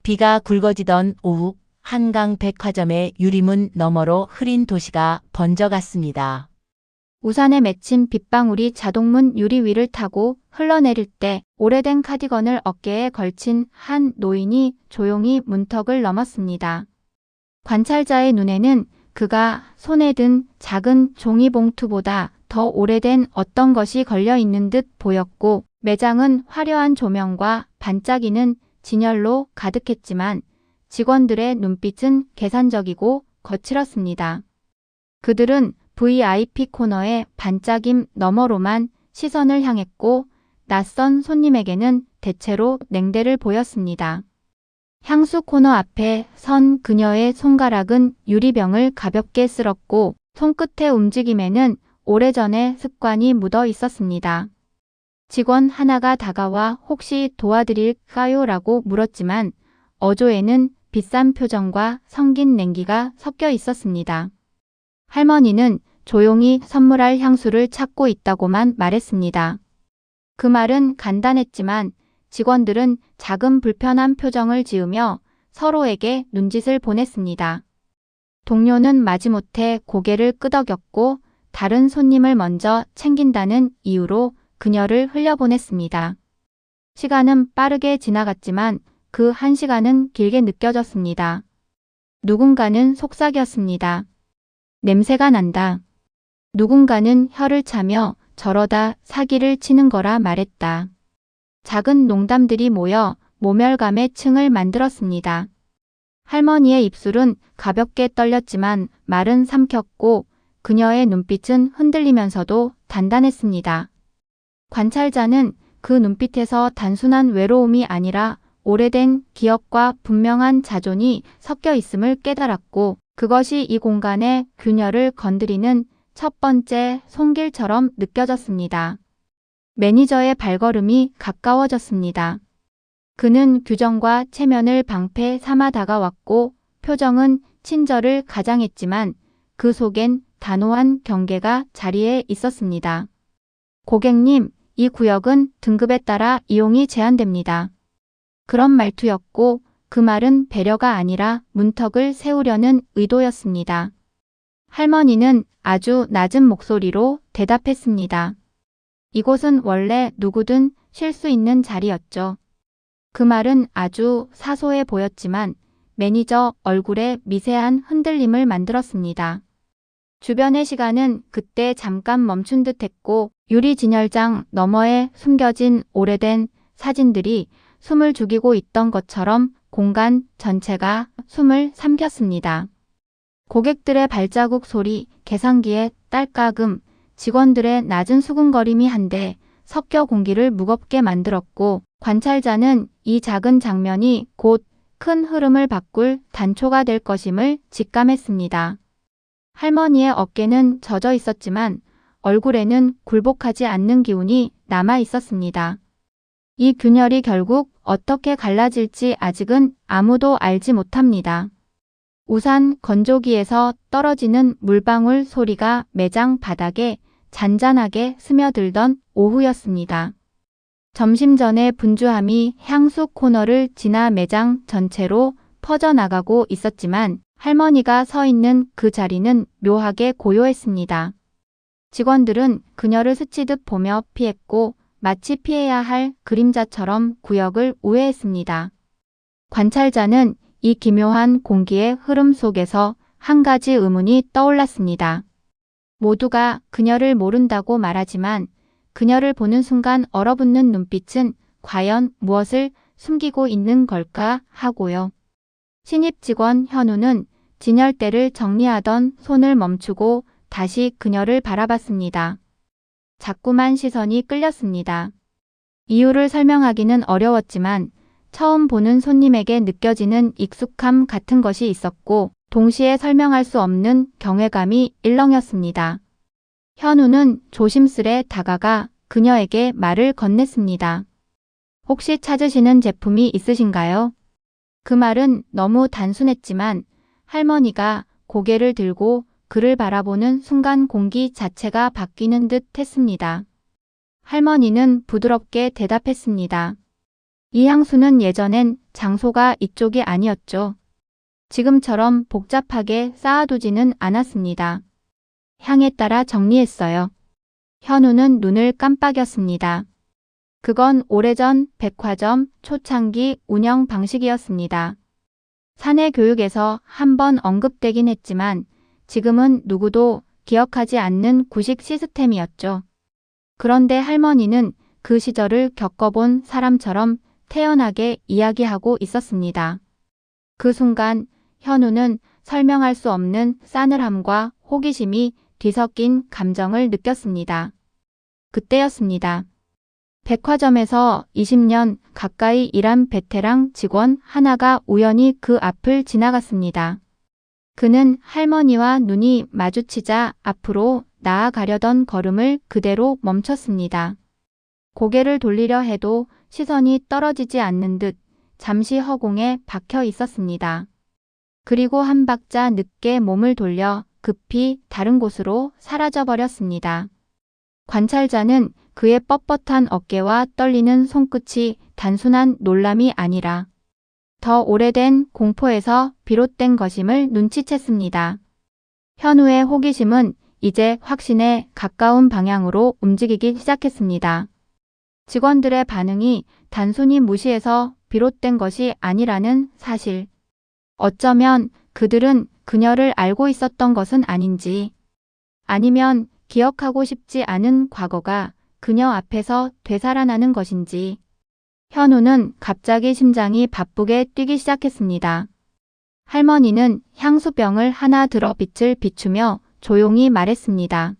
비가 굵어지던 오후 한강 백화점의 유리문 너머로 흐린 도시가 번져갔습니다. 우산에 맺힌 빗방울이 자동문 유리 위를 타고 흘러내릴 때 오래된 카디건을 어깨에 걸친 한 노인이 조용히 문턱을 넘었습니다. 관찰자의 눈에는 그가 손에 든 작은 종이봉투보다 더 오래된 어떤 것이 걸려 있는 듯 보였고, 매장은 화려한 조명과 반짝이는 진열로 가득했지만 직원들의 눈빛은 계산적이고 거칠었습니다. 그들은 VIP 코너의 반짝임 너머로만 시선을 향했고, 낯선 손님에게는 대체로 냉대를 보였습니다. 향수 코너 앞에 선 그녀의 손가락은 유리병을 가볍게 쓸었고, 손끝의 움직임에는 오래전의 습관이 묻어 있었습니다. 직원 하나가 다가와 혹시 도와드릴까요? 라고 물었지만 어조에는 비싼 표정과 성긴 냉기가 섞여 있었습니다. 할머니는 조용히 선물할 향수를 찾고 있다고만 말했습니다. 그 말은 간단했지만 직원들은 작은 불편한 표정을 지으며 서로에게 눈짓을 보냈습니다. 동료는 마지못해 고개를 끄덕였고 다른 손님을 먼저 챙긴다는 이유로 그녀를 흘려보냈습니다. 시간은 빠르게 지나갔지만 그 한 시간은 길게 느껴졌습니다. 누군가는 속삭였습니다. 냄새가 난다. 누군가는 혀를 차며 저러다 사기를 치는 거라 말했다. 작은 농담들이 모여 모멸감의 층을 만들었습니다. 할머니의 입술은 가볍게 떨렸지만 말은 삼켰고 그녀의 눈빛은 흔들리면서도 단단했습니다. 관찰자는 그 눈빛에서 단순한 외로움이 아니라 오래된 기억과 분명한 자존이 섞여 있음을 깨달았고, 그것이 이 공간의 균열을 건드리는 첫 번째 손길처럼 느껴졌습니다. 매니저의 발걸음이 가까워졌습니다. 그는 규정과 체면을 방패 삼아 다가왔고 표정은 친절을 가장했지만 그 속엔 단호한 경계가 자리에 있었습니다. 고객님, 이 구역은 등급에 따라 이용이 제한됩니다. 그런 말투였고 그 말은 배려가 아니라 문턱을 세우려는 의도였습니다. 할머니는 아주 낮은 목소리로 대답했습니다. 이곳은 원래 누구든 쉴 수 있는 자리였죠. 그 말은 아주 사소해 보였지만 매니저 얼굴에 미세한 흔들림을 만들었습니다. 주변의 시간은 그때 잠깐 멈춘 듯 했고 유리 진열장 너머에 숨겨진 오래된 사진들이 숨을 죽이고 있던 것처럼 공간 전체가 숨을 삼켰습니다. 고객들의 발자국 소리, 계산기의 딸깍음, 직원들의 낮은 수근거림이 한데 섞여 공기를 무겁게 만들었고 관찰자는 이 작은 장면이 곧 큰 흐름을 바꿀 단초가 될 것임을 직감했습니다. 할머니의 어깨는 젖어 있었지만 얼굴에는 굴복하지 않는 기운이 남아 있었습니다. 이 균열이 결국 어떻게 갈라질지 아직은 아무도 알지 못합니다. 우산 건조기에서 떨어지는 물방울 소리가 매장 바닥에 잔잔하게 스며들던 오후였습니다. 점심 전에 분주함이 향수 코너를 지나 매장 전체로 퍼져나가고 있었지만 할머니가 서 있는 그 자리는 묘하게 고요했습니다. 직원들은 그녀를 스치듯 보며 피했고 마치 피해야 할 그림자처럼 구역을 우회했습니다. 관찰자는 이 기묘한 공기의 흐름 속에서 한 가지 의문이 떠올랐습니다. 모두가 그녀를 모른다고 말하지만 그녀를 보는 순간 얼어붙는 눈빛은 과연 무엇을 숨기고 있는 걸까 하고요. 신입 직원 현우는 진열대를 정리하던 손을 멈추고 다시 그녀를 바라봤습니다. 자꾸만 시선이 끌렸습니다. 이유를 설명하기는 어려웠지만 처음 보는 손님에게 느껴지는 익숙함 같은 것이 있었고 동시에 설명할 수 없는 경외감이 일렁였습니다. 현우는 조심스레 다가가 그녀에게 말을 건넸습니다. 혹시 찾으시는 제품이 있으신가요? 그 말은 너무 단순했지만 할머니가 고개를 들고 그를 바라보는 순간 공기 자체가 바뀌는 듯 했습니다. 할머니는 부드럽게 대답했습니다. 이 향수는 예전엔 장소가 이쪽이 아니었죠. 지금처럼 복잡하게 쌓아두지는 않았습니다. 향에 따라 정리했어요. 현우는 눈을 깜빡였습니다. 그건 오래전 백화점 초창기 운영 방식이었습니다. 사내 교육에서 한번 언급되긴 했지만 지금은 누구도 기억하지 않는 구식 시스템이었죠. 그런데 할머니는 그 시절을 겪어본 사람처럼 태연하게 이야기하고 있었습니다. 그 순간 현우는 설명할 수 없는 싸늘함과 호기심이 뒤섞인 감정을 느꼈습니다. 그때였습니다. 백화점에서 20년 가까이 일한 베테랑 직원 하나가 우연히 그 앞을 지나갔습니다. 그는 할머니와 눈이 마주치자 앞으로 나아가려던 걸음을 그대로 멈췄습니다. 고개를 돌리려 해도 시선이 떨어지지 않는 듯 잠시 허공에 박혀 있었습니다. 그리고 한 박자 늦게 몸을 돌려 급히 다른 곳으로 사라져버렸습니다. 관찰자는 그의 뻣뻣한 어깨와 떨리는 손끝이 단순한 놀람이 아니라 더 오래된 공포에서 비롯된 것임을 눈치챘습니다. 현우의 호기심은 이제 확신에 가까운 방향으로 움직이기 시작했습니다. 직원들의 반응이 단순히 무시해서 비롯된 것이 아니라는 사실. 어쩌면 그들은 그녀를 알고 있었던 것은 아닌지, 아니면 기억하고 싶지 않은 과거가 그녀 앞에서 되살아나는 것인지. 현우는 갑자기 심장이 바쁘게 뛰기 시작했습니다. 할머니는 향수병을 하나 들어 빛을 비추며 조용히 말했습니다.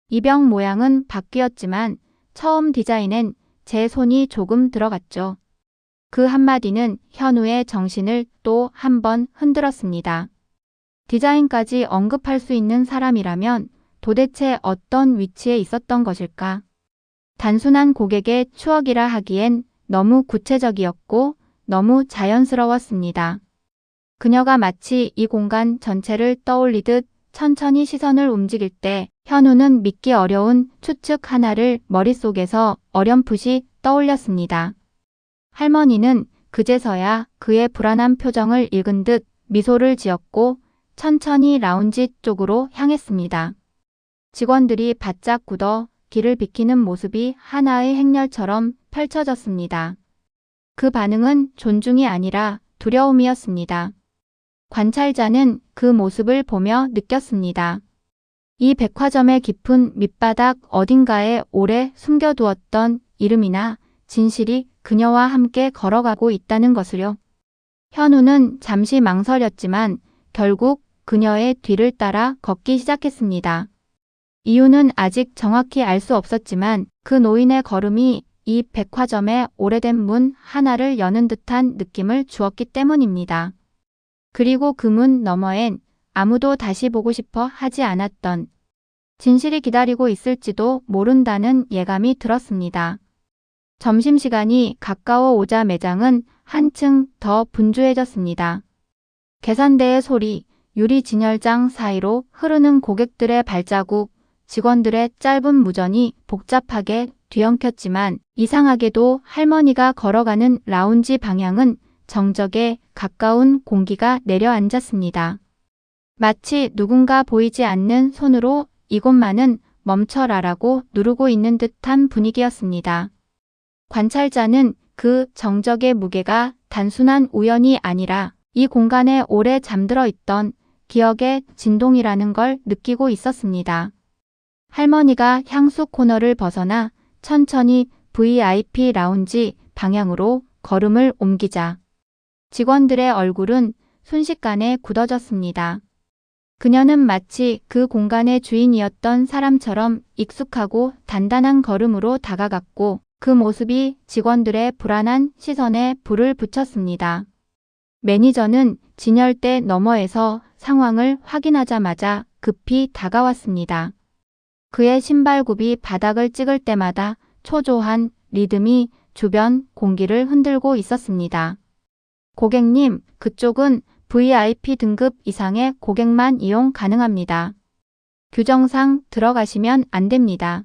이 병 모양은 바뀌었지만 처음 디자인엔 제 손이 조금 들어갔죠. 그 한마디는 현우의 정신을 또 한 번 흔들었습니다. 디자인까지 언급할 수 있는 사람이라면 도대체 어떤 위치에 있었던 것일까? 단순한 고객의 추억이라 하기엔 너무 구체적이었고 너무 자연스러웠습니다. 그녀가 마치 이 공간 전체를 떠올리듯 천천히 시선을 움직일 때 현우는 믿기 어려운 추측 하나를 머릿속에서 어렴풋이 떠올렸습니다. 할머니는 그제서야 그의 불안한 표정을 읽은 듯 미소를 지었고 천천히 라운지 쪽으로 향했습니다. 직원들이 바짝 굳어 길을 비키는 모습이 하나의 행렬처럼 펼쳐졌습니다. 그 반응은 존중이 아니라 두려움이었습니다. 관찰자는 그 모습을 보며 느꼈습니다. 이 백화점의 깊은 밑바닥 어딘가에 오래 숨겨두었던 이름이나 진실이 그녀와 함께 걸어가고 있다는 것을요. 현우는 잠시 망설였지만 결국 그녀의 뒤를 따라 걷기 시작했습니다. 이유는 아직 정확히 알 수 없었지만 그 노인의 걸음이 이 백화점의 오래된 문 하나를 여는 듯한 느낌을 주었기 때문입니다. 그리고 그 문 너머엔 아무도 다시 보고 싶어 하지 않았던 진실이 기다리고 있을지도 모른다는 예감이 들었습니다. 점심시간이 가까워 오자 매장은 한층 더 분주해졌습니다. 계산대의 소리, 유리 진열장 사이로 흐르는 고객들의 발자국, 직원들의 짧은 무전이 복잡하게 뒤엉켰지만 이상하게도 할머니가 걸어가는 라운지 방향은 정적에 가까운 공기가 내려앉았습니다. 마치 누군가 보이지 않는 손으로 이곳만은 멈춰라라고 누르고 있는 듯한 분위기였습니다. 관찰자는 그 정적의 무게가 단순한 우연이 아니라 이 공간에 오래 잠들어 있던 기억의 진동이라는 걸 느끼고 있었습니다. 할머니가 향수 코너를 벗어나 천천히 VIP 라운지 방향으로 걸음을 옮기자 직원들의 얼굴은 순식간에 굳어졌습니다. 그녀는 마치 그 공간의 주인이었던 사람처럼 익숙하고 단단한 걸음으로 다가갔고 그 모습이 직원들의 불안한 시선에 불을 붙였습니다. 매니저는 진열대 너머에서 상황을 확인하자마자 급히 다가왔습니다. 그의 신발굽이 바닥을 찍을 때마다 초조한 리듬이 주변 공기를 흔들고 있었습니다. 고객님, 그쪽은 VIP 등급 이상의 고객만 이용 가능합니다. 규정상 들어가시면 안 됩니다.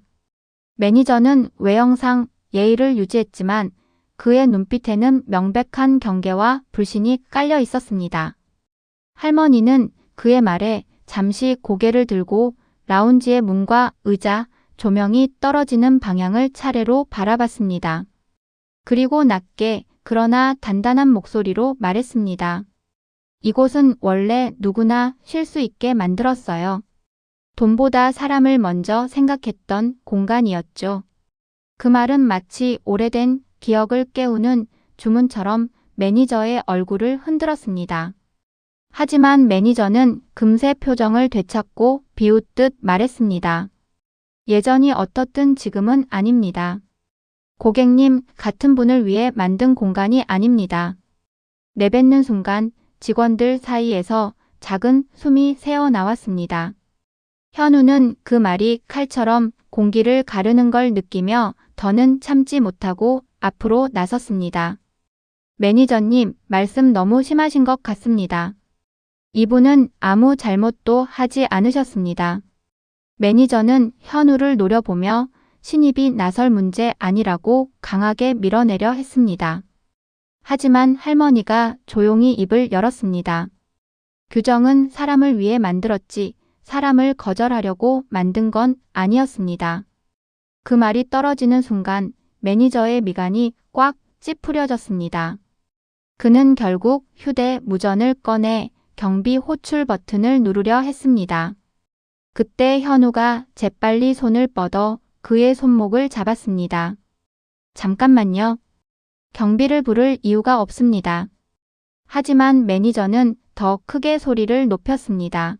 매니저는 외형상 예의를 유지했지만 그의 눈빛에는 명백한 경계와 불신이 깔려 있었습니다. 할머니는 그의 말에 잠시 고개를 들고 라운지의 문과 의자, 조명이 떨어지는 방향을 차례로 바라봤습니다. 그리고 낮게 그러나 단단한 목소리로 말했습니다. 이곳은 원래 누구나 쉴 수 있게 만들었어요. 돈보다 사람을 먼저 생각했던 공간이었죠. 그 말은 마치 오래된 기억을 깨우는 주문처럼 매니저의 얼굴을 흔들었습니다. 하지만 매니저는 금세 표정을 되찾고 비웃듯 말했습니다. 예전이 어떻든 지금은 아닙니다. 고객님, 같은 분을 위해 만든 공간이 아닙니다. 내뱉는 순간 직원들 사이에서 작은 숨이 새어 나왔습니다. 현우는 그 말이 칼처럼 공기를 가르는 걸 느끼며 더는 참지 못하고 앞으로 나섰습니다. 매니저님, 말씀 너무 심하신 것 같습니다. 이분은 아무 잘못도 하지 않으셨습니다. 매니저는 현우를 노려보며 신입이 나설 문제 아니라고 강하게 밀어내려 했습니다. 하지만 할머니가 조용히 입을 열었습니다. 규정은 사람을 위해 만들었지 사람을 거절하려고 만든 건 아니었습니다. 그 말이 떨어지는 순간 매니저의 미간이 꽉 찌푸려졌습니다. 그는 결국 휴대무전을 꺼내 경비 호출 버튼을 누르려 했습니다. 그때 현우가 재빨리 손을 뻗어 그의 손목을 잡았습니다. 잠깐만요. 경비를 부를 이유가 없습니다. 하지만 매니저는 더 크게 소리를 높였습니다.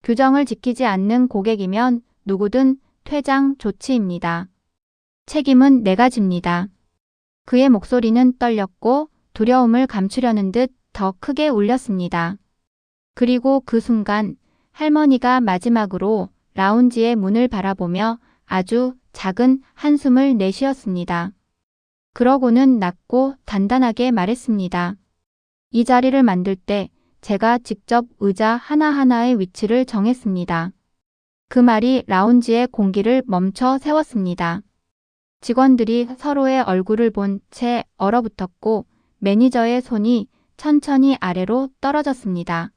규정을 지키지 않는 고객이면 누구든 퇴장 조치입니다. 책임은 내가 집니다. 그의 목소리는 떨렸고 두려움을 감추려는 듯 더 크게 울렸습니다. 그리고 그 순간 할머니가 마지막으로 라운지의 문을 바라보며 아주 작은 한숨을 내쉬었습니다. 그러고는 낮고 단단하게 말했습니다. 이 자리를 만들 때 제가 직접 의자 하나하나의 위치를 정했습니다. 그 말이 라운지의 공기를 멈춰 세웠습니다. 직원들이 서로의 얼굴을 본 채 얼어붙었고 매니저의 손이 천천히 아래로 떨어졌습니다.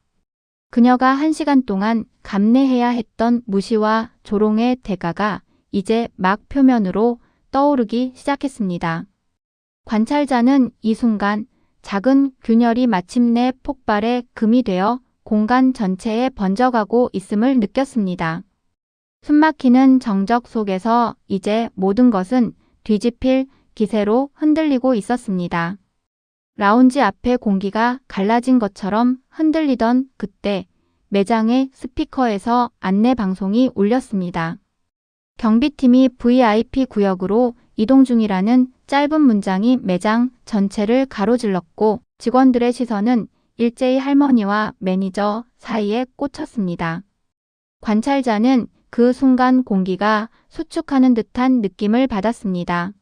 그녀가 1시간 동안 감내해야 했던 무시와 조롱의 대가가 이제 막 표면으로 떠오르기 시작했습니다. 관찰자는 이 순간 작은 균열이 마침내 폭발의 금이 되어 공간 전체에 번져가고 있음을 느꼈습니다. 숨막히는 정적 속에서 이제 모든 것은 뒤집힐 기세로 흔들리고 있었습니다. 라운지 앞의 공기가 갈라진 것처럼 흔들리던 그때 매장의 스피커에서 안내 방송이 울렸습니다. 경비팀이 VIP 구역으로 이동 중이라는 짧은 문장이 매장 전체를 가로질렀고 직원들의 시선은 일제히 할머니와 매니저 사이에 꽂혔습니다. 관찰자는 그 순간 공기가 수축하는 듯한 느낌을 받았습니다.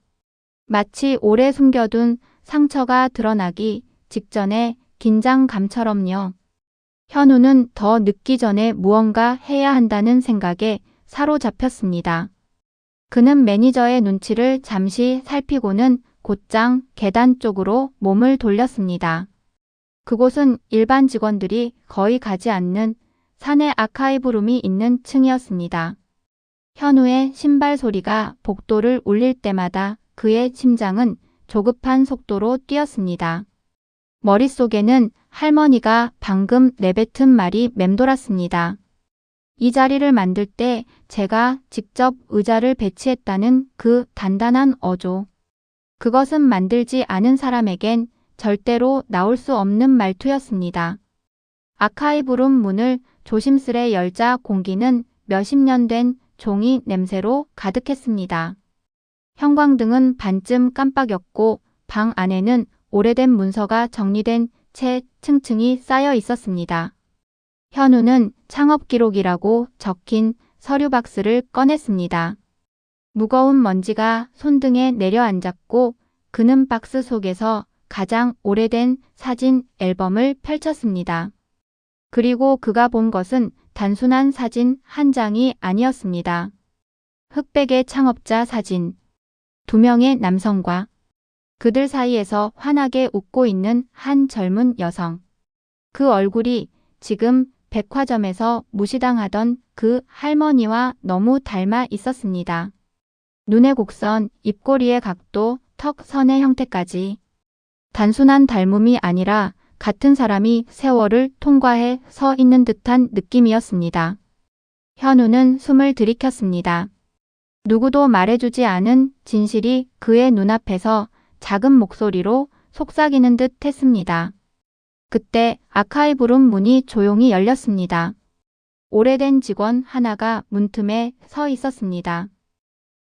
마치 오래 숨겨둔 상처가 드러나기 직전의 긴장감처럼요. 현우는 더 늦기 전에 무언가 해야 한다는 생각에 사로잡혔습니다. 그는 매니저의 눈치를 잠시 살피고는 곧장 계단 쪽으로 몸을 돌렸습니다. 그곳은 일반 직원들이 거의 가지 않는 사내 아카이브룸이 있는 층이었습니다. 현우의 신발 소리가 복도를 울릴 때마다 그의 심장은 조급한 속도로 뛰었습니다. 머릿속에는 할머니가 방금 내뱉은 말이 맴돌았습니다. 이 자리를 만들 때 제가 직접 의자를 배치했다는 그 단단한 어조. 그것은 만들지 않은 사람에겐 절대로 나올 수 없는 말투였습니다. 아카이브룸 문을 조심스레 열자 공기는 몇십 년 된 종이 냄새로 가득했습니다. 형광등은 반쯤 깜빡였고 방 안에는 오래된 문서가 정리된 채 층층이 쌓여 있었습니다. 현우는 창업 기록이라고 적힌 서류 박스를 꺼냈습니다. 무거운 먼지가 손등에 내려앉았고 그는 박스 속에서 가장 오래된 사진 앨범을 펼쳤습니다. 그리고 그가 본 것은 단순한 사진 한 장이 아니었습니다. 흑백의 창업자 사진. 2명의 남성과 그들 사이에서 환하게 웃고 있는 한 젊은 여성. 그 얼굴이 지금 백화점에서 무시당하던 그 할머니와 너무 닮아 있었습니다. 눈의 곡선, 입꼬리의 각도, 턱 선의 형태까지. 단순한 닮음이 아니라 같은 사람이 세월을 통과해 서 있는 듯한 느낌이었습니다. 현우는 숨을 들이켰습니다. 누구도 말해주지 않은 진실이 그의 눈앞에서 작은 목소리로 속삭이는 듯 했습니다. 그때 아카이브룸 문이 조용히 열렸습니다. 오래된 직원 하나가 문틈에 서 있었습니다.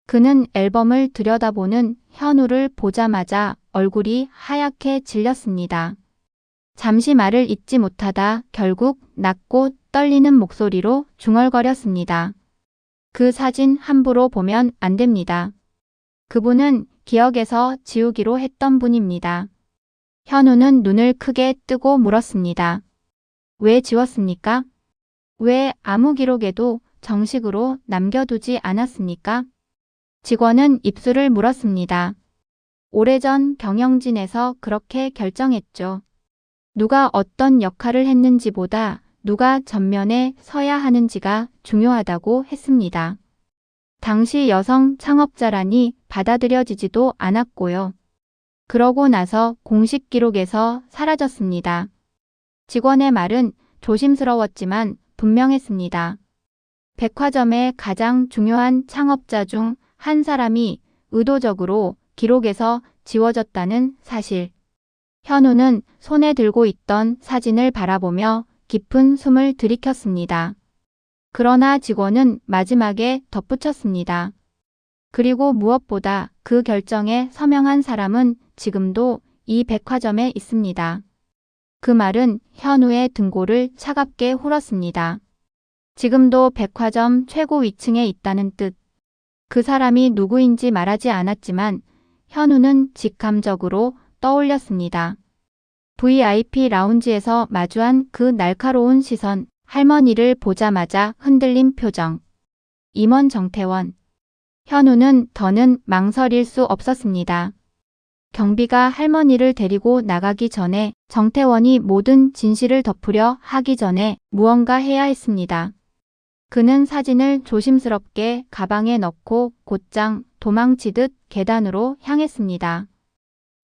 그는 앨범을 들여다보는 현우를 보자마자 얼굴이 하얗게 질렸습니다. 잠시 말을 잇지 못하다 결국 낮고 떨리는 목소리로 중얼거렸습니다. 그 사진 함부로 보면 안 됩니다. 그분은 기억에서 지우기로 했던 분입니다. 현우는 눈을 크게 뜨고 물었습니다. 왜 지웠습니까? 왜 아무 기록에도 정식으로 남겨두지 않았습니까? 직원은 입술을 물었습니다. 오래전 경영진에서 그렇게 결정했죠. 누가 어떤 역할을 했는지보다 누가 전면에 서야 하는지가 중요하다고 했습니다. 당시 여성 창업자라니 받아들여지지도 않았고요. 그러고 나서 공식 기록에서 사라졌습니다. 직원의 말은 조심스러웠지만 분명했습니다. 백화점의 가장 중요한 창업자 중 한 사람이 의도적으로 기록에서 지워졌다는 사실. 현우는 손에 들고 있던 사진을 바라보며 깊은 숨을 들이켰습니다. 그러나 직원은 마지막에 덧붙였습니다. 그리고 무엇보다 그 결정에 서명한 사람은 지금도 이 백화점에 있습니다. 그 말은 현우의 등골을 차갑게 훑었습니다. 지금도 백화점 최고 위층에 있다는 뜻. 그 사람이 누구인지 말하지 않았지만 현우는 직감적으로 떠올렸습니다. VIP 라운지에서 마주한 그 날카로운 시선, 할머니를 보자마자 흔들린 표정. 임원 정태원. 현우는 더는 망설일 수 없었습니다. 경비가 할머니를 데리고 나가기 전에 정태원이 모든 진실을 덮으려 하기 전에 무언가 해야 했습니다. 그는 사진을 조심스럽게 가방에 넣고 곧장 도망치듯 계단으로 향했습니다.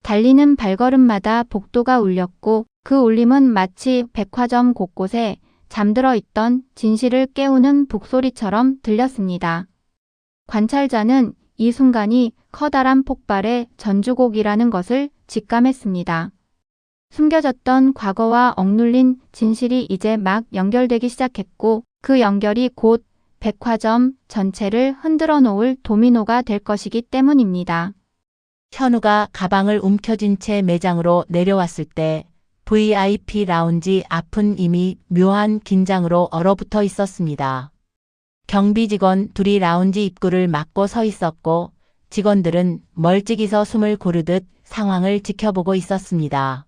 달리는 발걸음마다 복도가 울렸고 그 울림은 마치 백화점 곳곳에 잠들어 있던 진실을 깨우는 북소리처럼 들렸습니다. 관찰자는 이 순간이 커다란 폭발의 전주곡이라는 것을 직감했습니다. 숨겨졌던 과거와 억눌린 진실이 이제 막 연결되기 시작했고 그 연결이 곧 백화점 전체를 흔들어 놓을 도미노가 될 것이기 때문입니다. 현우가 가방을 움켜쥔 채 매장으로 내려왔을 때 VIP 라운지 앞은 이미 묘한 긴장으로 얼어붙어 있었습니다. 경비 직원 둘이 라운지 입구를 막고 서 있었고 직원들은 멀찍이서 숨을 고르듯 상황을 지켜보고 있었습니다.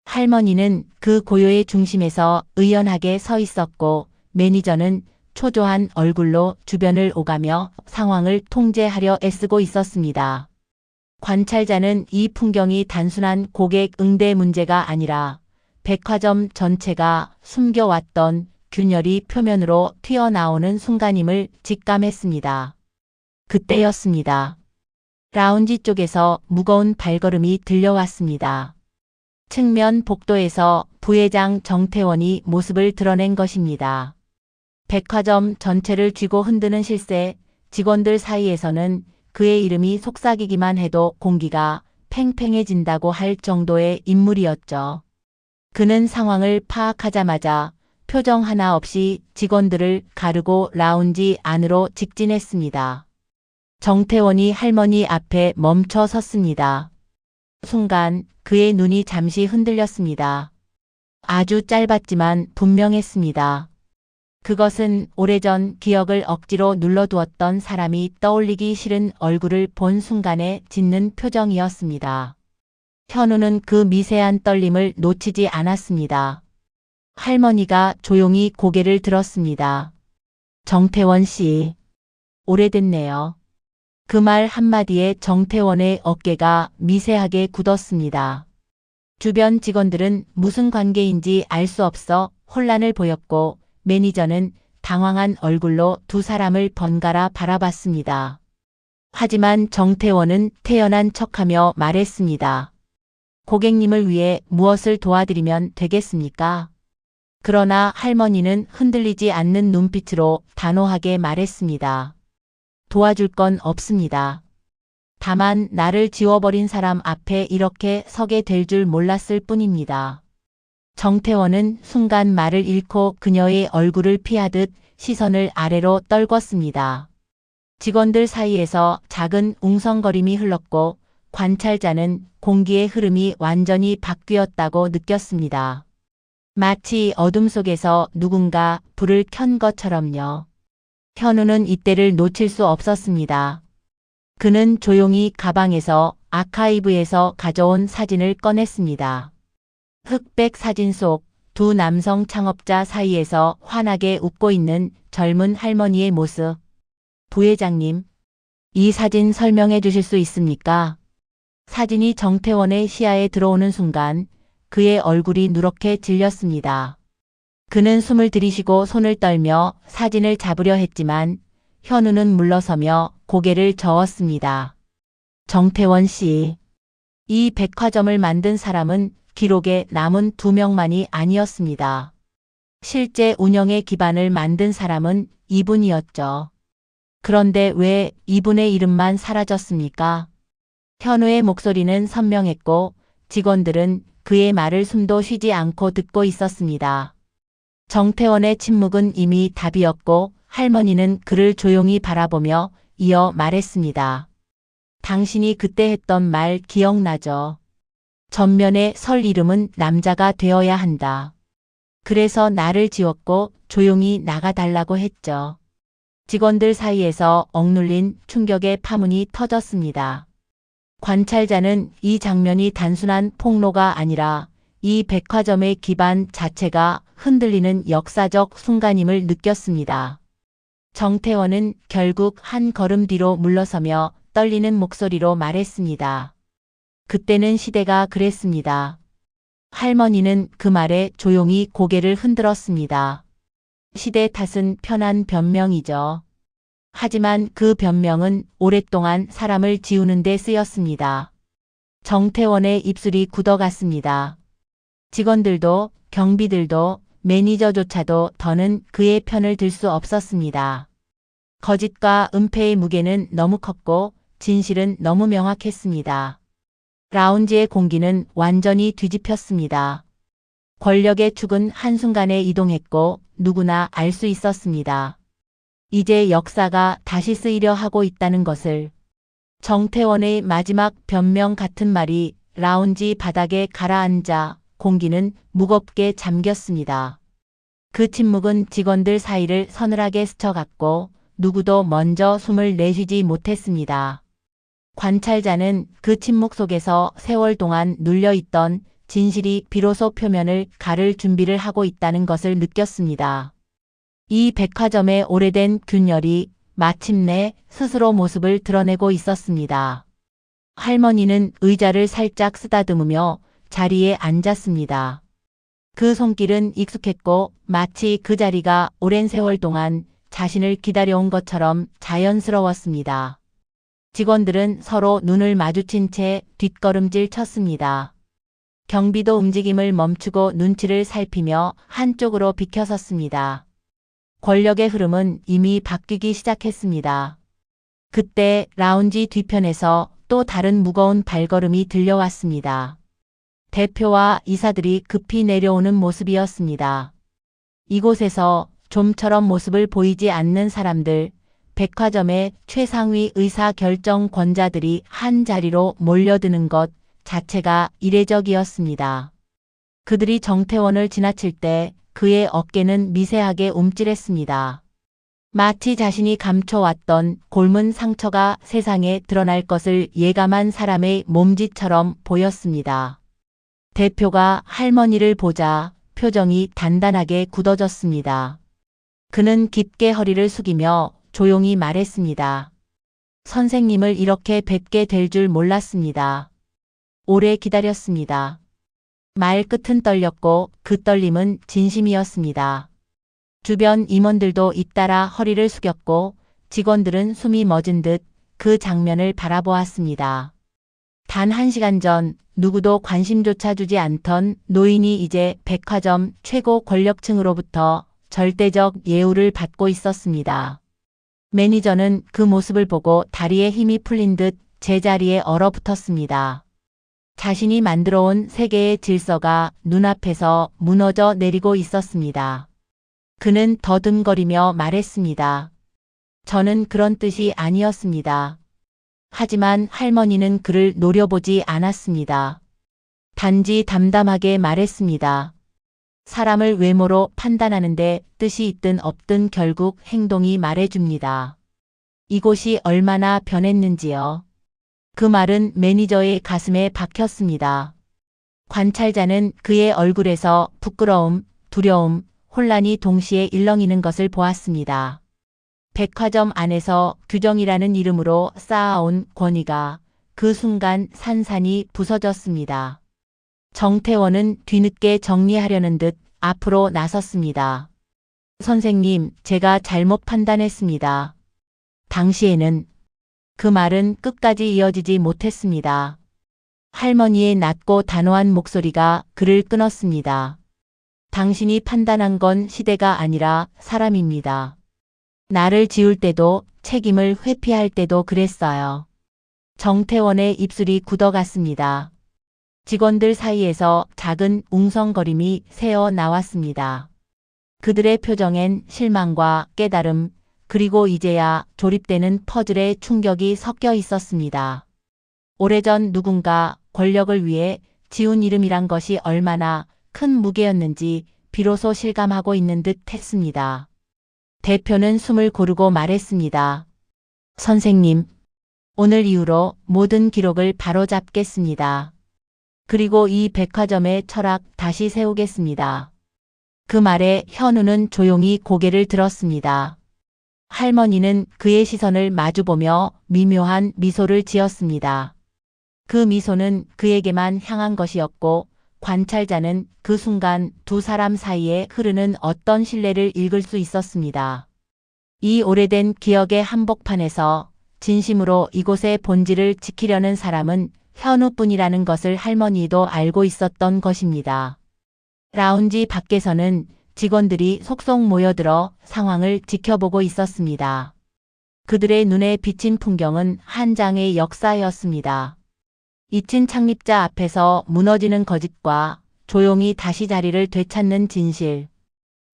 할머니는 그 고요의 중심에서 의연하게 서 있었고 매니저는 초조한 얼굴로 주변을 오가며 상황을 통제하려 애쓰고 있었습니다. 관찰자는 이 풍경이 단순한 고객 응대 문제가 아니라 백화점 전체가 숨겨왔던 균열이 표면으로 튀어나오는 순간임을 직감했습니다. 그때였습니다. 라운지 쪽에서 무거운 발걸음이 들려왔습니다. 측면 복도에서 부회장 정태원이 모습을 드러낸 것입니다. 백화점 전체를 쥐고 흔드는 실세, 직원들 사이에서는 그의 이름이 속삭이기만 해도 공기가 팽팽해진다고 할 정도의 인물이었죠. 그는 상황을 파악하자마자 표정 하나 없이 직원들을 가르고 라운지 안으로 직진했습니다. 정태원이 할머니 앞에 멈춰 섰습니다. 순간 그의 눈이 잠시 흔들렸습니다. 아주 짧았지만 분명했습니다. 그것은 오래전 기억을 억지로 눌러두었던 사람이 떠올리기 싫은 얼굴을 본 순간에 짓는 표정이었습니다. 현우는 그 미세한 떨림을 놓치지 않았습니다. 할머니가 조용히 고개를 들었습니다. 정태원 씨, 오래됐네요. 그 말 한마디에 정태원의 어깨가 미세하게 굳었습니다. 주변 직원들은 무슨 관계인지 알 수 없어 혼란을 보였고 매니저는 당황한 얼굴로 두 사람을 번갈아 바라봤습니다. 하지만 정태원은 태연한 척하며 말했습니다. 고객님을 위해 무엇을 도와드리면 되겠습니까? 그러나 할머니는 흔들리지 않는 눈빛으로 단호하게 말했습니다. 도와줄 건 없습니다. 다만 나를 지워버린 사람 앞에 이렇게 서게 될 줄 몰랐을 뿐입니다. 정태원은 순간 말을 잃고 그녀의 얼굴을 피하듯 시선을 아래로 떨궜습니다. 직원들 사이에서 작은 웅성거림이 흘렀고 관찰자는 공기의 흐름이 완전히 바뀌었다고 느꼈습니다. 마치 어둠 속에서 누군가 불을 켠 것처럼요. 현우는 이때를 놓칠 수 없었습니다. 그는 조용히 가방에서 아카이브에서 가져온 사진을 꺼냈습니다. 흑백 사진 속 두 남성 창업자 사이에서 환하게 웃고 있는 젊은 할머니의 모습. 부회장님, 이 사진 설명해 주실 수 있습니까? 사진이 정태원의 시야에 들어오는 순간 그의 얼굴이 누렇게 질렸습니다. 그는 숨을 들이쉬고 손을 떨며 사진을 잡으려 했지만 현우는 물러서며 고개를 저었습니다. 정태원 씨, 이 백화점을 만든 사람은 기록에 남은 2명만이 아니었습니다. 실제 운영의 기반을 만든 사람은 이분이었죠. 그런데 왜 이분의 이름만 사라졌습니까? 현우의 목소리는 선명했고 직원들은 그의 말을 숨도 쉬지 않고 듣고 있었습니다. 정태원의 침묵은 이미 답이었고 할머니는 그를 조용히 바라보며 이어 말했습니다. 당신이 그때 했던 말 기억나죠? 전면에 설 이름은 남자가 되어야 한다. 그래서 나를 지웠고 조용히 나가달라고 했죠. 직원들 사이에서 억눌린 충격의 파문이 터졌습니다. 관찰자는 이 장면이 단순한 폭로가 아니라 이 백화점의 기반 자체가 흔들리는 역사적 순간임을 느꼈습니다. 정태원은 결국 한 걸음 뒤로 물러서며 떨리는 목소리로 말했습니다. 그때는 시대가 그랬습니다. 할머니는 그 말에 조용히 고개를 흔들었습니다. 시대 탓은 편한 변명이죠. 하지만 그 변명은 오랫동안 사람을 지우는 데 쓰였습니다. 정태원의 입술이 굳어갔습니다. 직원들도 경비들도 매니저조차도 더는 그의 편을 들 수 없었습니다. 거짓과 은폐의 무게는 너무 컸고 진실은 너무 명확했습니다. 라운지의 공기는 완전히 뒤집혔습니다. 권력의 축은 한순간에 이동했고 누구나 알 수 있었습니다. 이제 역사가 다시 쓰이려 하고 있다는 것을. 정태원의 마지막 변명 같은 말이 라운지 바닥에 가라앉아 공기는 무겁게 잠겼습니다. 그 침묵은 직원들 사이를 서늘하게 스쳐갔고 누구도 먼저 숨을 내쉬지 못했습니다. 관찰자는 그 침묵 속에서 세월 동안 눌려있던 진실이 비로소 표면을 가를 준비를 하고 있다는 것을 느꼈습니다. 이 백화점의 오래된 균열이 마침내 스스로 모습을 드러내고 있었습니다. 할머니는 의자를 살짝 쓰다듬으며 자리에 앉았습니다. 그 손길은 익숙했고 마치 그 자리가 오랜 세월 동안 자신을 기다려온 것처럼 자연스러웠습니다. 직원들은 서로 눈을 마주친 채 뒷걸음질 쳤습니다. 경비도 움직임을 멈추고 눈치를 살피며 한쪽으로 비켜섰습니다. 권력의 흐름은 이미 바뀌기 시작했습니다. 그때 라운지 뒤편에서 또 다른 무거운 발걸음이 들려왔습니다. 대표와 이사들이 급히 내려오는 모습이었습니다. 이곳에서 좀처럼 모습을 보이지 않는 사람들, 백화점의 최상위 의사결정권자들이 한 자리로 몰려드는 것 자체가 이례적이었습니다. 그들이 정태원을 지나칠 때 그의 어깨는 미세하게 움찔했습니다. 마치 자신이 감춰왔던 골문 상처가 세상에 드러날 것을 예감한 사람의 몸짓처럼 보였습니다. 대표가 할머니를 보자 표정이 단단하게 굳어졌습니다. 그는 깊게 허리를 숙이며 조용히 말했습니다. 선생님을 이렇게 뵙게 될 줄 몰랐습니다. 오래 기다렸습니다. 말 끝은 떨렸고 그 떨림은 진심이었습니다. 주변 임원들도 잇따라 허리를 숙였고 직원들은 숨이 멎은 듯 그 장면을 바라보았습니다. 단 1시간 전 누구도 관심조차 주지 않던 노인이 이제 백화점 최고 권력층으로부터 절대적 예우를 받고 있었습니다. 매니저는 그 모습을 보고 다리에 힘이 풀린 듯 제자리에 얼어붙었습니다. 자신이 만들어온 세계의 질서가 눈앞에서 무너져 내리고 있었습니다. 그는 더듬거리며 말했습니다. 저는 그런 뜻이 아니었습니다. 하지만 할머니는 그를 노려보지 않았습니다. 단지 담담하게 말했습니다. 사람을 외모로 판단하는데 뜻이 있든 없든 결국 행동이 말해줍니다. 이곳이 얼마나 변했는지요. 그 말은 매니저의 가슴에 박혔습니다. 관찰자는 그의 얼굴에서 부끄러움, 두려움, 혼란이 동시에 일렁이는 것을 보았습니다. 백화점 안에서 규정이라는 이름으로 쌓아온 권위가 그 순간 산산이 부서졌습니다. 정태원은 뒤늦게 정리하려는 듯 앞으로 나섰습니다. 선생님, 제가 잘못 판단했습니다. 당시에는 그 말은 끝까지 이어지지 못했습니다. 할머니의 낮고 단호한 목소리가 그를 끊었습니다. 당신이 판단한 건 시대가 아니라 사람입니다. 나를 지울 때도 책임을 회피할 때도 그랬어요. 정태원의 입술이 굳어갔습니다. 직원들 사이에서 작은 웅성거림이 새어 나왔습니다. 그들의 표정엔 실망과 깨달음, 그리고 이제야 조립되는 퍼즐의 충격이 섞여 있었습니다. 오래전 누군가 권력을 위해 지운 이름이란 것이 얼마나 큰 무게였는지 비로소 실감하고 있는 듯 했습니다. 대표는 숨을 고르고 말했습니다. 선생님, 오늘 이후로 모든 기록을 바로잡겠습니다. 그리고 이 백화점의 철학 다시 세우겠습니다. 그 말에 현우는 조용히 고개를 들었습니다. 할머니는 그의 시선을 마주보며 미묘한 미소를 지었습니다. 그 미소는 그에게만 향한 것이었고 관찰자는 그 순간 두 사람 사이에 흐르는 어떤 신뢰를 읽을 수 있었습니다. 이 오래된 기억의 한복판에서 진심으로 이곳의 본질을 지키려는 사람은 현우뿐이라는 것을 할머니도 알고 있었던 것입니다. 라운지 밖에서는 직원들이 속속 모여들어 상황을 지켜보고 있었습니다. 그들의 눈에 비친 풍경은 한 장의 역사였습니다. 잊힌 창립자 앞에서 무너지는 거짓과 조용히 다시 자리를 되찾는 진실,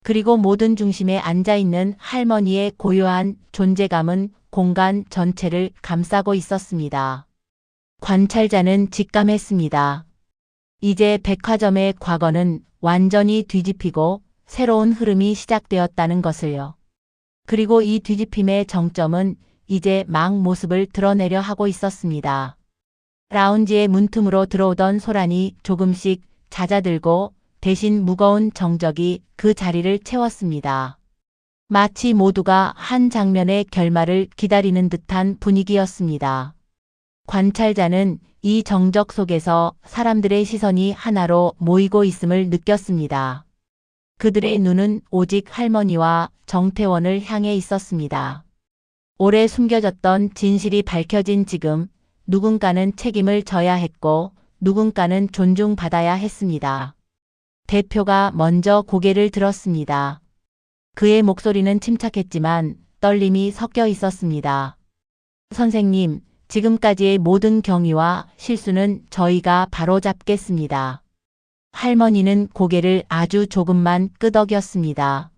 그리고 모든 중심에 앉아있는 할머니의 고요한 존재감은 공간 전체를 감싸고 있었습니다. 관찰자는 직감했습니다. 이제 백화점의 과거는 완전히 뒤집히고 새로운 흐름이 시작되었다는 것을요. 그리고 이 뒤집힘의 정점은 이제 막 모습을 드러내려 하고 있었습니다. 라운지의 문틈으로 들어오던 소란이 조금씩 잦아들고 대신 무거운 정적이 그 자리를 채웠습니다. 마치 모두가 한 장면의 결말을 기다리는 듯한 분위기였습니다. 관찰자는 이 정적 속에서 사람들의 시선이 하나로 모이고 있음을 느꼈습니다. 그들의 눈은 오직 할머니와 정태원을 향해 있었습니다. 오래 숨겨졌던 진실이 밝혀진 지금 누군가는 책임을 져야 했고 누군가는 존중받아야 했습니다. 대표가 먼저 고개를 들었습니다. 그의 목소리는 침착했지만 떨림이 섞여 있었습니다. 선생님, 지금까지의 모든 경위와 실수는 저희가 바로잡겠습니다. 할머니는 고개를 아주 조금만 끄덕였습니다.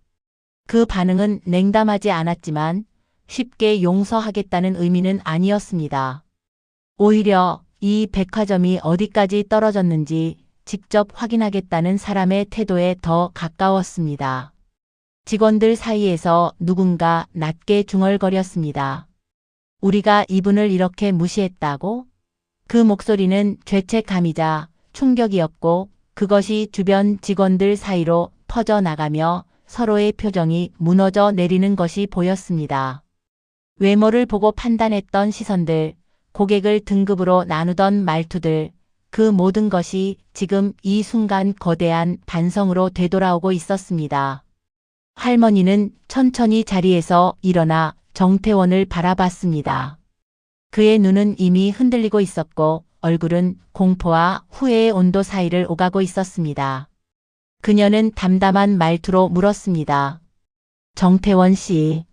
그 반응은 냉담하지 않았지만 쉽게 용서하겠다는 의미는 아니었습니다. 오히려 이 백화점이 어디까지 떨어졌는지 직접 확인하겠다는 사람의 태도에 더 가까웠습니다. 직원들 사이에서 누군가 낮게 중얼거렸습니다. 우리가 이분을 이렇게 무시했다고? 그 목소리는 죄책감이자 충격이었고 그것이 주변 직원들 사이로 퍼져나가며 서로의 표정이 무너져 내리는 것이 보였습니다. 외모를 보고 판단했던 시선들, 고객을 등급으로 나누던 말투들, 그 모든 것이 지금 이 순간 거대한 반성으로 되돌아오고 있었습니다. 할머니는 천천히 자리에서 일어나 정태원을 바라봤습니다. 그의 눈은 이미 흔들리고 있었고 얼굴은 공포와 후회의 온도 사이를 오가고 있었습니다. 그녀는 담담한 말투로 물었습니다. 정태원 씨,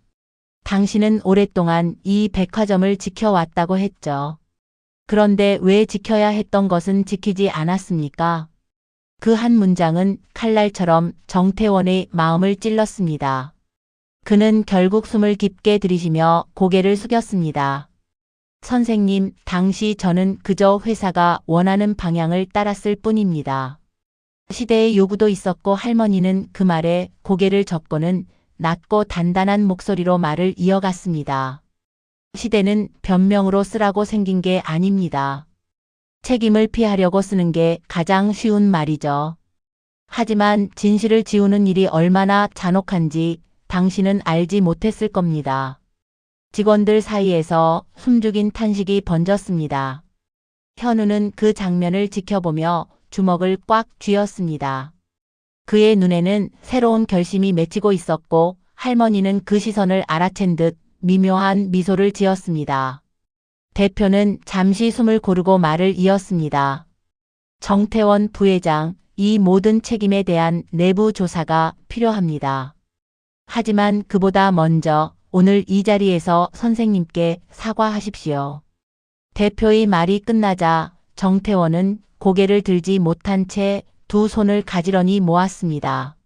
당신은 오랫동안 이 백화점을 지켜왔다고 했죠. 그런데 왜 지켜야 했던 것은 지키지 않았습니까? 그 한 문장은 칼날처럼 정태원의 마음을 찔렀습니다. 그는 결국 숨을 깊게 들이쉬며 고개를 숙였습니다. 선생님, 당시 저는 그저 회사가 원하는 방향을 따랐을 뿐입니다. 시대의 요구도 있었고 할머니는 그 말에 고개를 젓고는 낮고 단단한 목소리로 말을 이어갔습니다. 시대는 변명으로 쓰라고 생긴 게 아닙니다. 책임을 피하려고 쓰는 게 가장 쉬운 말이죠. 하지만 진실을 지우는 일이 얼마나 잔혹한지 당신은 알지 못했을 겁니다. 직원들 사이에서 숨죽인 탄식이 번졌습니다. 현우는 그 장면을 지켜보며 주먹을 꽉 쥐었습니다. 그의 눈에는 새로운 결심이 맺히고 있었고 할머니는 그 시선을 알아챈 듯 미묘한 미소를 지었습니다. 대표는 잠시 숨을 고르고 말을 이었습니다. 정태원 부회장, 이 모든 책임에 대한 내부 조사가 필요합니다. 하지만 그보다 먼저 오늘 이 자리에서 선생님께 사과하십시오. 대표의 말이 끝나자 정태원은 고개를 들지 못한 채 두 손을 가지런히 모았습니다.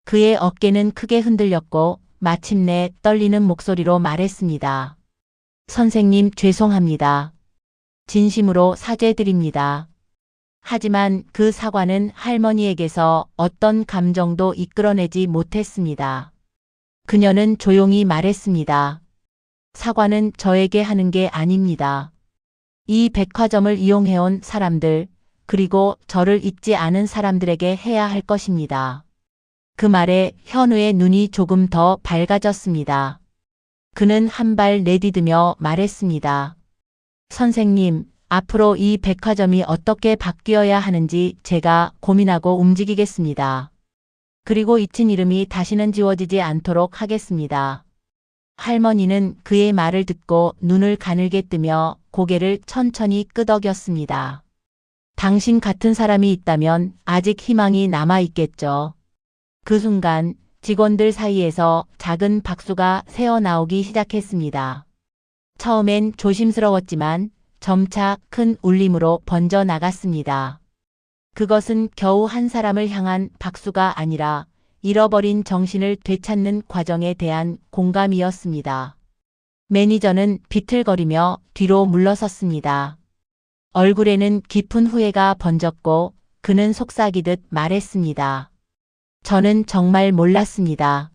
그의 어깨는 크게 흔들렸고 마침내 떨리는 목소리로 말했습니다. 선생님, 죄송합니다. 진심으로 사죄드립니다. 하지만 그 사과는 할머니에게서 어떤 감정도 이끌어내지 못했습니다. 그녀는 조용히 말했습니다. 사과는 저에게 하는 게 아닙니다. 이 백화점을 이용해온 사람들, 그리고 저를 잊지 않은 사람들에게 해야 할 것입니다. 그 말에 현우의 눈이 조금 더 밝아졌습니다. 그는 한 발 내디디며 말했습니다. 선생님, 앞으로 이 백화점이 어떻게 바뀌어야 하는지 제가 고민하고 움직이겠습니다. 그리고 잊힌 이름이 다시는 지워지지 않도록 하겠습니다. 할머니는 그의 말을 듣고 눈을 가늘게 뜨며 고개를 천천히 끄덕였습니다. 당신 같은 사람이 있다면 아직 희망이 남아있겠죠. 그 순간 직원들 사이에서 작은 박수가 새어나오기 시작했습니다. 처음엔 조심스러웠지만 점차 큰 울림으로 번져 나갔습니다. 그것은 겨우 한 사람을 향한 박수가 아니라 잃어버린 정신을 되찾는 과정에 대한 공감이었습니다. 매니저는 비틀거리며 뒤로 물러섰습니다. 얼굴에는 깊은 후회가 번졌고 그는 속삭이듯 말했습니다. 저는 정말 몰랐습니다.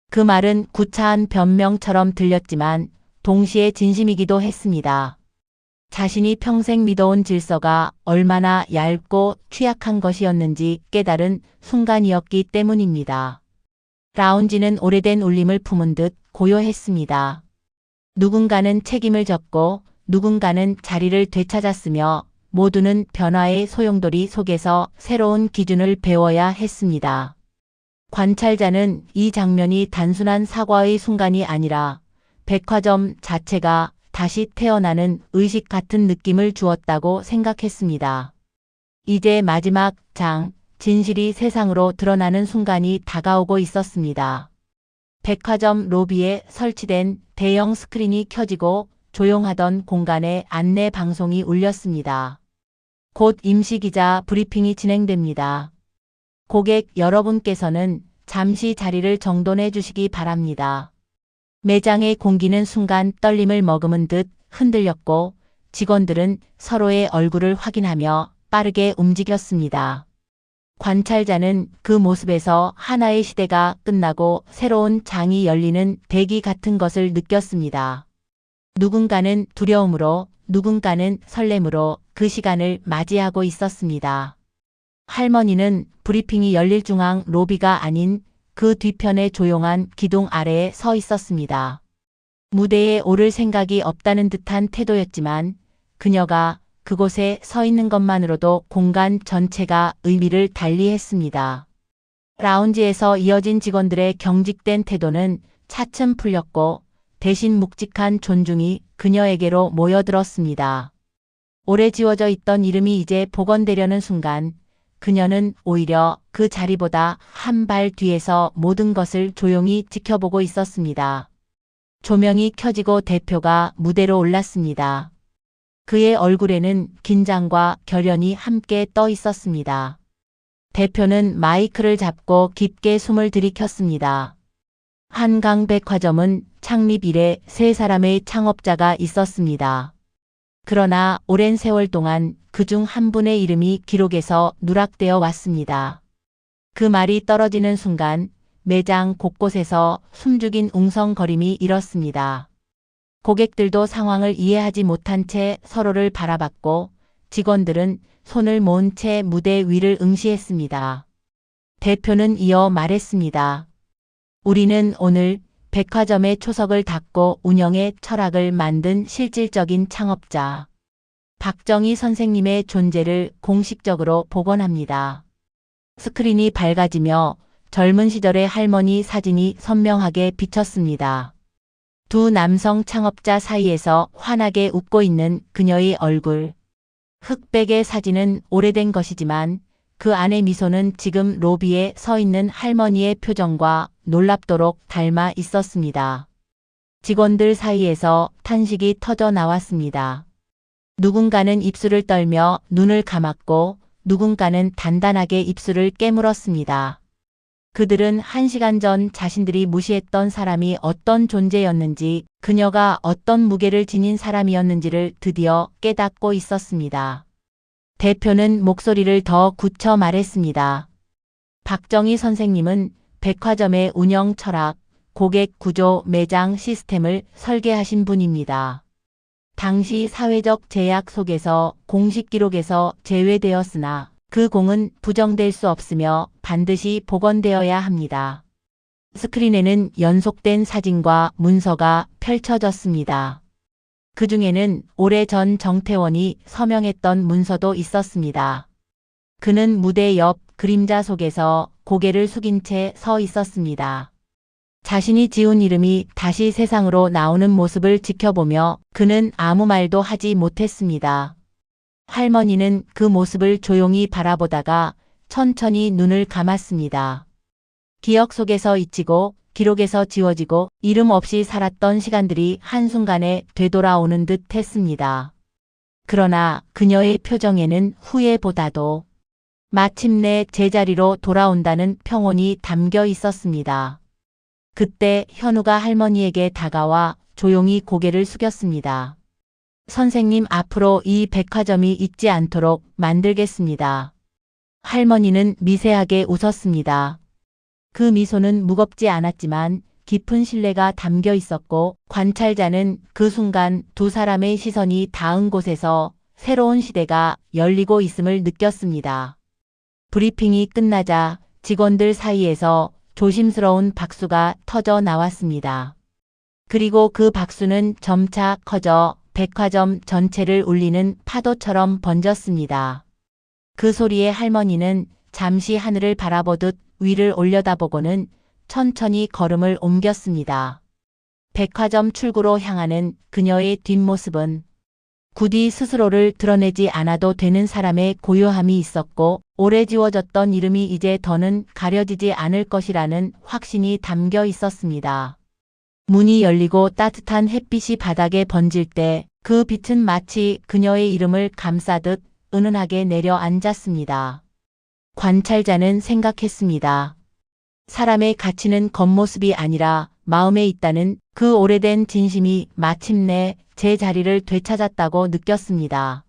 그 말은 구차한 변명처럼 들렸지만 동시에 진심이기도 했습니다. 자신이 평생 믿어온 질서가 얼마나 얇고 취약한 것이었는지 깨달은 순간이었기 때문입니다. 라운지는 오래된 울림을 품은 듯 고요했습니다. 누군가는 책임을 졌고 누군가는 자리를 되찾았으며 모두는 변화의 소용돌이 속에서 새로운 기준을 배워야 했습니다. 관찰자는 이 장면이 단순한 사과의 순간이 아니라 백화점 자체가 다시 태어나는 의식 같은 느낌을 주었다고 생각했습니다. 이제 마지막 장, 진실이 세상으로 드러나는 순간이 다가오고 있었습니다. 백화점 로비에 설치된 대형 스크린이 켜지고 조용하던 공간에 안내 방송이 울렸습니다. 곧 임시기자 브리핑이 진행됩니다. 고객 여러분께서는 잠시 자리를 정돈해 주시기 바랍니다. 매장의 공기는 순간 떨림을 머금은 듯 흔들렸고 직원들은 서로의 얼굴을 확인하며 빠르게 움직였습니다. 관찰자는 그 모습에서 하나의 시대가 끝나고 새로운 장이 열리는 대기 같은 것을 느꼈습니다. 누군가는 두려움으로, 누군가는 설렘으로 그 시간을 맞이하고 있었습니다. 할머니는 브리핑이 열릴 중앙 로비가 아닌 그 뒤편의 조용한 기둥 아래에 서 있었습니다. 무대에 오를 생각이 없다는 듯한 태도였지만 그녀가 그곳에 서 있는 것만으로도 공간 전체가 의미를 달리했습니다. 라운지에서 이어진 직원들의 경직된 태도는 차츰 풀렸고 대신 묵직한 존중이 그녀에게로 모여들었습니다. 오래 지워져 있던 이름이 이제 복원되려는 순간 그녀는 오히려 그 자리보다 한 발 뒤에서 모든 것을 조용히 지켜보고 있었습니다. 조명이 켜지고 대표가 무대로 올랐습니다. 그의 얼굴에는 긴장과 결연이 함께 떠 있었습니다. 대표는 마이크를 잡고 깊게 숨을 들이켰습니다. 한강백화점은 창립 이래 3사람의 창업자가 있었습니다. 그러나 오랜 세월 동안 그중 한 분의 이름이 기록에서 누락되어 왔습니다. 그 말이 떨어지는 순간 매장 곳곳에서 숨죽인 웅성거림이 일었습니다. 고객들도 상황을 이해하지 못한 채 서로를 바라봤고 직원들은 손을 모은 채 무대 위를 응시했습니다. 대표는 이어 말했습니다. 우리는 오늘 백화점의 초석을 닫고 운영의 철학을 만든 실질적인 창업자 박정희 선생님의 존재를 공식적으로 복원합니다. 스크린이 밝아지며 젊은 시절의 할머니 사진이 선명하게 비쳤습니다. 두 남성 창업자 사이에서 환하게 웃고 있는 그녀의 얼굴. 흑백의 사진은 오래된 것이지만 그 안의 미소는 지금 로비에 서 있는 할머니의 표정과 놀랍도록 닮아 있었습니다. 직원들 사이에서 탄식이 터져 나왔습니다. 누군가는 입술을 떨며 눈을 감았고 누군가는 단단하게 입술을 깨물었습니다. 그들은 1시간 전 자신들이 무시했던 사람이 어떤 존재였는지, 그녀가 어떤 무게를 지닌 사람이었는지를 드디어 깨닫고 있었습니다. 대표는 목소리를 더 굳혀 말했습니다. 박정희 선생님은 백화점의 운영 철학, 고객 구조, 매장 시스템을 설계하신 분입니다. 당시 사회적 제약 속에서 공식 기록에서 제외되었으나 그 공은 부정될 수 없으며 반드시 복원되어야 합니다. 스크린에는 연속된 사진과 문서가 펼쳐졌습니다. 그 중에는 오래전 정태원이 서명했던 문서도 있었습니다. 그는 무대 옆 그림자 속에서 고개를 숙인 채 서 있었습니다. 자신이 지운 이름이 다시 세상으로 나오는 모습을 지켜보며 그는 아무 말도 하지 못했습니다. 할머니는 그 모습을 조용히 바라보다가 천천히 눈을 감았습니다. 기억 속에서 잊히고 기록에서 지워지고 이름 없이 살았던 시간들이 한순간에 되돌아오는 듯 했습니다. 그러나 그녀의 표정에는 후회보다도 마침내 제자리로 돌아온다는 평온이 담겨 있었습니다. 그때 현우가 할머니에게 다가와 조용히 고개를 숙였습니다. 선생님, 앞으로 이 백화점이 잊지 않도록 만들겠습니다. 할머니는 미세하게 웃었습니다. 그 미소는 무겁지 않았지만 깊은 신뢰가 담겨 있었고 관찰자는 그 순간 두 사람의 시선이 닿은 곳에서 새로운 시대가 열리고 있음을 느꼈습니다. 브리핑이 끝나자 직원들 사이에서 조심스러운 박수가 터져 나왔습니다. 그리고 그 박수는 점차 커져 백화점 전체를 울리는 파도처럼 번졌습니다. 그 소리에 할머니는 잠시 하늘을 바라보듯 위를 올려다보고는 천천히 걸음을 옮겼습니다. 백화점 출구로 향하는 그녀의 뒷모습은 굳이 스스로를 드러내지 않아도 되는 사람의 고요함이 있었고 오래 지워졌던 이름이 이제 더는 가려지지 않을 것이라는 확신이 담겨 있었습니다. 문이 열리고 따뜻한 햇빛이 바닥에 번질 때 그 빛은 마치 그녀의 이름을 감싸듯 은은하게 내려앉았습니다. 관찰자는 생각했습니다. 사람의 가치는 겉모습이 아니라 마음에 있다는 그 오래된 진심이 마침내 제 자리를 되찾았다고 느꼈습니다.